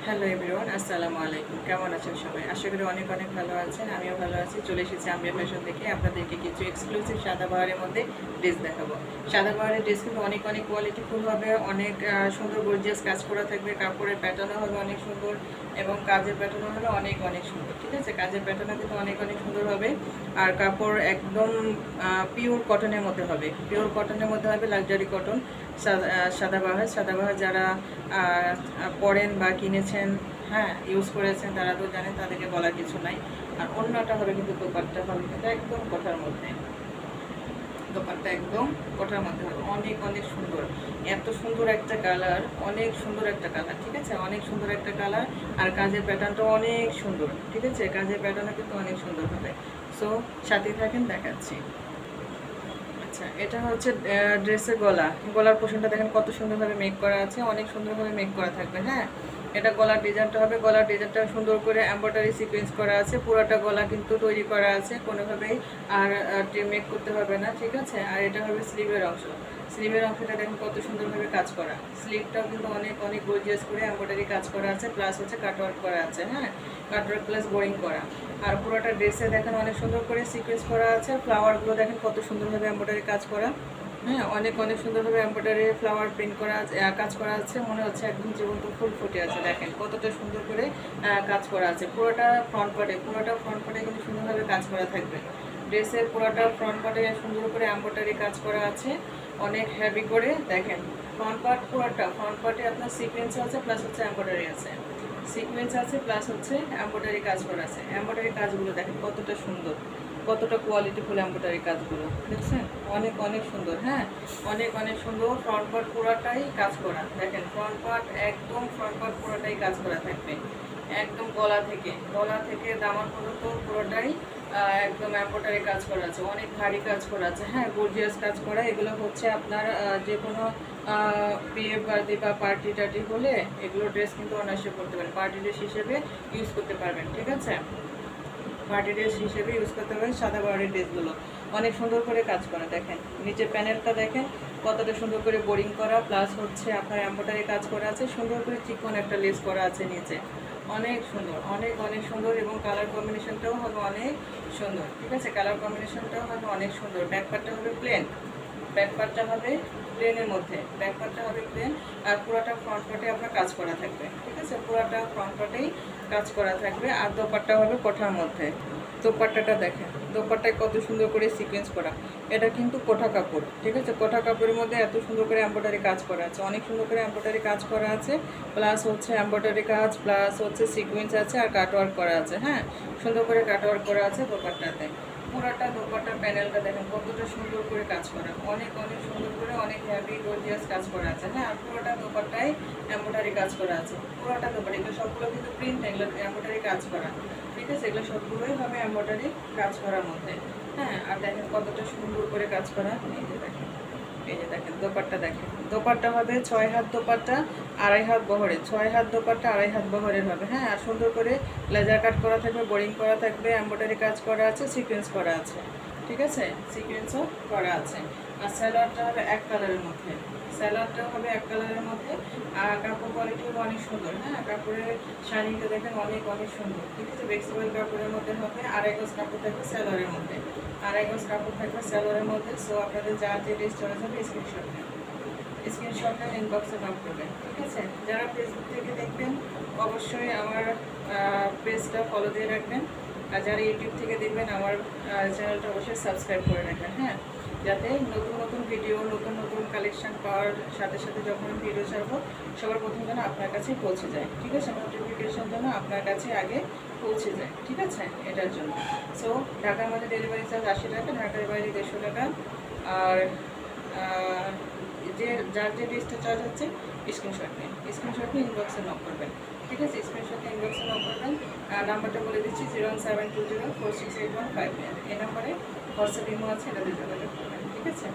Hello everyone, আসসালামু আলাইকুম। কেমন আছেন সবাই? আশা করি অনেক অনেক ভালো আছেন। আমিও ভালো আছি। চলে এসেছি আম্বিয়া ফ্যাশন থেকে আপনাদেরকে কিছু এক্সক্লুসিভ সাদাবাহারের মধ্যে ড্রেস দেখাবো। সাদাবাহারের ড্রেস কিন্তু অনেক অনেক কোয়ালিটিফুল হবে, অনেক সুন্দর গর্জিয়াস কাজ করা থাকবে। কাপড়ের প্যাটার্নও হবে অনেক সুন্দর এবং কাজের প্যাটার্নও হবে অনেক অনেক সুন্দর। ঠিক আছে, কাজের প্যাটার্নও কিন্তু অনেক অনেক সুন্দর হবে। আর কাপড় একদম পিওর কটনের মধ্যে হবে, পিওর কটনের মধ্যে হবে, লাক্সারি কটন। সাদাবাহার যারা পরেন বা কিনেছেন, হ্যাঁ ইউজ করেছেন, তারা তো জানেন, তাদেরকে বলার কিছু নাই। আর অন্যটা হবে কিন্তু দোপাট্টা হবে কিন্তু একদম কোঠার মধ্যে, দোপাট্টা একদম কোঠার মধ্যে হবে, অনেক অনেক সুন্দর। এত সুন্দর একটা কালার, অনেক সুন্দর একটা কালার। ঠিক আছে, অনেক সুন্দর একটা কালার। আর কাজের প্যাটার্নটা অনেক সুন্দর। ঠিক আছে, কাজের প্যাটার্নটা কিন্তু অনেক সুন্দর হবে। সো সাথে থাকেন, দেখাচ্ছি। আচ্ছা, এটা হচ্ছে ড্রেসের গলার পোর্শনটা দেখেন কত সুন্দরভাবে মেক করা আছে, অনেক সুন্দরভাবে মেক করা থাকবে। হ্যাঁ, এটা গলার ডিজাইনটা হবে, গলার ডিজাইনটা সুন্দর করে এমব্রয়ডারি সিকোয়েন্স করা আছে, পুরোটা গলা কিন্তু তৈরি করা আছে, কোনোভাবেই আর মেক করতে হবে না। ঠিক আছে, আর এটা হবে স্লিভের অংশ। স্লিভের অংশটা দেখেন কত সুন্দরভাবে কাজ করা, স্লিভটাও কিন্তু অনেক অনেক গর্জিয়াস করে এমব্রয়ডারি কাজ করা আছে, প্লাস হচ্ছে কাটওয়ার্ক করা আছে। হ্যাঁ, কাটওয়ার্ক প্লাস বোরিং করা। আর পুরোটা ড্রেসে দেখেন অনেক সুন্দর করে সিকোয়েন্স করা আছে, ফ্লাওয়ারগুলো দেখেন কত সুন্দরভাবে এমব্রয়ডারি কাজ করা। হ্যাঁ, অনেক অনেক সুন্দরভাবে এমব্রয়ডারি ফ্লাওয়ার প্রিন্ট করা আছে, কাজ করা আছে, মনে হচ্ছে একদম জীবন্ত ফুল ফুটে আছে। দেখেন কতটা সুন্দর করে কাজ করা আছে। পুরোটা ফ্রন্ট পার্টে কিন্তু সুন্দরভাবে কাজ করা থাকবে। ড্রেসের পুরোটা ফ্রন্ট পার্টে সুন্দর করে এমব্রয়ডারি কাজ করা আছে, অনেক হেভি করে। দেখেন ফ্রন্ট পার্টে আপনার সিকোয়েন্স আছে, প্লাস হচ্ছে এমব্রয়ডারি আছে, সিকোয়েন্স আছে, প্লাস হচ্ছে এমব্রয়ডারি কাজ করা আছে। এমব্রয়ডারি কাজগুলো দেখেন কতটা সুন্দর, কতটা কোয়ালিটিফুল এমব্রয়ডারি কাজগুলো দেখছেন, অনেক অনেক সুন্দর। হ্যাঁ, অনেক অনেক সুন্দর। ফ্রন্ট পার্ট পুরোটাই কাজ করা, দেখেন ফ্রন্ট পার্ট পুরোটাই কাজ করা থাকবে, একদম গলা থেকে দামান পর্যন্ত পুরোটাই একদম এমব্রয়ডারি কাজ করা আছে, অনেক ভারী কাজ করা আছে। হ্যাঁ, গর্জিয়াস কাজ করা। এগুলো হচ্ছে আপনার যে কোনো বিয়ে বার্থডে বা পার্টি টার্টি হলে এগুলো ড্রেস কিন্তু অনায়াসে করতে পারেন, পার্টি ড্রেস হিসেবে ইউজ করতে পারবেন। ঠিক আছে, পার্টি ড্রেস হিসেবে ইউজ করতে পারেন সাদাবাহারের ড্রেসগুলো। অনেক সুন্দর করে কাজ করা, দেখেন নিচের প্যানেলটা দেখেন কতটা সুন্দর করে বোরিং করা, প্লাস হচ্ছে আপনার এমব্রয়ডারি কাজ করা আছে, সুন্দর করে চিকন একটা লেস করা আছে নিচে, অনেক সুন্দর, অনেক অনেক সুন্দর। এবং কালার কম্বিনেশনটাও হবে অনেক সুন্দর। ঠিক আছে, কালার কম্বিনেশনটাও হবে অনেক সুন্দর। ব্যাক পার্টটা হবে প্লেন, ব্যাক পার্টটা হবে প্লেন। আর পুরোটা ফ্রন্ট পার্টে আপনার কাজ করা থাকবে। ঠিক আছে, পুরোটা ফ্রন্ট পার্টেই কাজ করা থাকবে। আর দোপাট্টা হবে কোঠার মধ্যে। দোপাট্টাটা দেখেন, দোপাট্টায় কত সুন্দর করে সিকোয়েন্স করা। এটা কিন্তু কোঠা কাপড়। ঠিক আছে, কোঠা কাপড়ের মধ্যে এত সুন্দর করে এমব্রয়ডারি কাজ করা আছে, অনেক সুন্দর করে এমব্রয়ডারি কাজ করা আছে, প্লাস হচ্ছে এমব্রয়ডারি কাজ, প্লাস হচ্ছে সিকোয়েন্স আছে, আর কাটওয়ার্ক করা আছে। হ্যাঁ, সুন্দর করে কাটওয়ার্ক করা আছে দোপাট্টাতে। পুরোটা দোপাট্টার প্যানেলটা দেখেন কতটা সুন্দর করে কাজ করা, অনেক অনেক সুন্দর করে, অনেক হেভি গর্জিয়াস কাজ করা আছে। হ্যাঁ, আর পুরোটা দোপাট্টায় এমব্রয়ডারি কাজ করা আছে, পুরোটা দোপাট্টা। এগুলো সবগুলো কিন্তু প্রিন্ট, এগুলো এমব্রয়ডারি কাজ করা। ঠিক আছে, এগুলো সবগুলোই হবে এমব্রয়ডারি কাজ করার মধ্যে। হ্যাঁ, আর দেখেন কতটা সুন্দর করে কাজ করা। এই যে দেখেন দোপাট্টা হবে 6 হাত দোপাট্টা, 2.5 হাত বহরের, 6 হাত দোপাট্টা 2.5 হাত বহরের হবে। হ্যাঁ, আর সুন্দর করে লেজার কাট করা থাকবে, বোরিং করা থাকবে, এমব্রয়ডারি কাজ করা আছে, সিকোয়েন্স করা আছে। ঠিক আছে, সিকোয়েন্সও করা আছে। আর স্যালোয়ারটা হবে এক কালারের মধ্যে, আর কাপড় কোয়ালিটি হবে অনেক সুন্দর। হ্যাঁ, কাপড়ের শাইনিংটা দেখেন অনেক অনেক সুন্দর। ঠিক আছে, ফ্লেক্সিবল কাপড়ের মধ্যে হবে, 2.5 গজ কাপড় থাকবে স্যালোয়ারের মধ্যে। সো আপনাদের যা যে ড্রেস চয়েস হবে স্ক্রিনশট নেন, ইনবক্সে নক করবেন। ঠিক আছে, যারা ফেসবুক থেকে দেখবেন অবশ্যই আমার পেজটা ফলো দিয়ে রাখবেন, আর যারা ইউটিউব থেকে দেখবেন আমার চ্যানেলটা অবশ্যই সাবস্ক্রাইব করে রাখবেন। হ্যাঁ, যাতে নতুন নতুন ভিডিও, নতুন নতুন কালেকশান পাওয়ার সাথে সাথে যখন ভিডিও ছাড়বো সবার প্রথম যেন আপনার কাছে পৌঁছে যায়। ঠিক আছে, নোটিফিকেশন যেন আপনার কাছে আগে পৌঁছে যায়। ঠিক আছে, এটার জন্য। সো ঢাকার মধ্যে ডেলিভারি চার্জ 80 টাকা, ঢাকার বাইরে 150 টাকা। আর যার যে ড্রেসটা চার্জ হচ্ছে স্ক্রিনশট নিয়ে ইনবক্সে নক করবেন। ঠিক আছে, স্ক্রিনশট নিয়ে ইনবক্সে নক করবেন। নাম্বারটা বলে দিচ্ছি 01720468159। এই নাম্বারে হোয়াটসঅ্যাপ ইমো আছে, এটাতে যোগাযোগ করবেন। ঠিক আছে,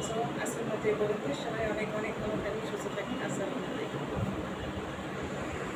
সো আজকের মধ্যে এই পর্যন্ত। সবাই অনেক অনেক ভালো থাকেন, সুস্থ থাকেন। আসসালামু আলাইকুম।